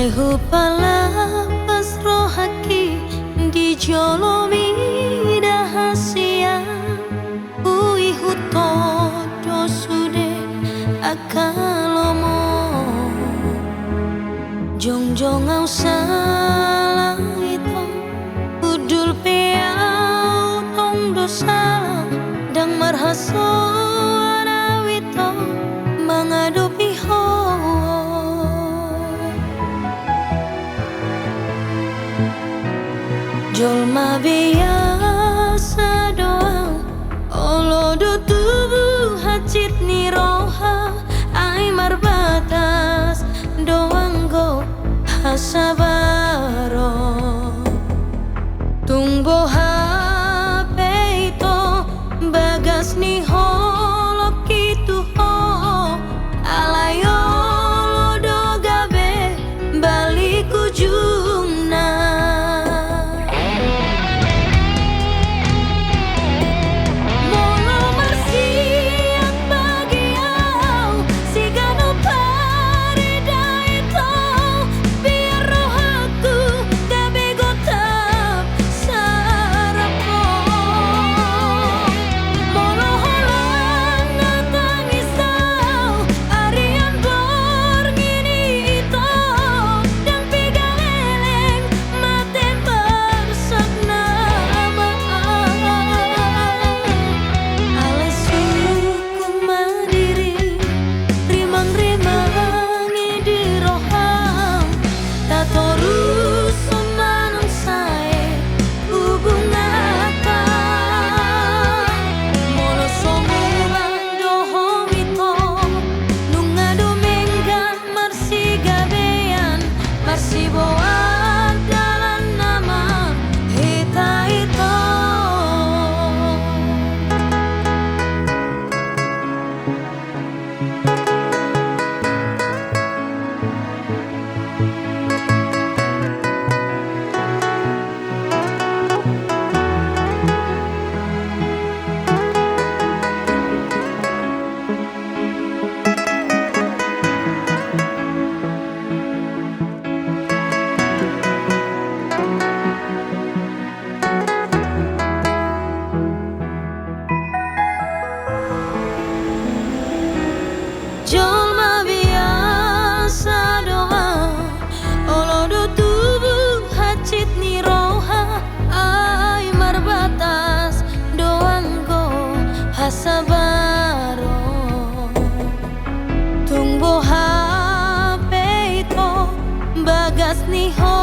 Lehu palapas rohaki di jolomi dahasia ui huto dosude akalomo jongjong au salah itu udul peau tong dosa dang marhaso arawito mengadopi ho jolma biasa doang olodo tubuh hacit ni roha ai marbatas doang go hasabaro tungbo hape itu bagas ni holok itu ho alayo lodo gabe balik ujungna jolma biasa doa olodo tubuh hacit ni roha ai marbatas doang go hasabaro tungbo hape itu bagas ni ho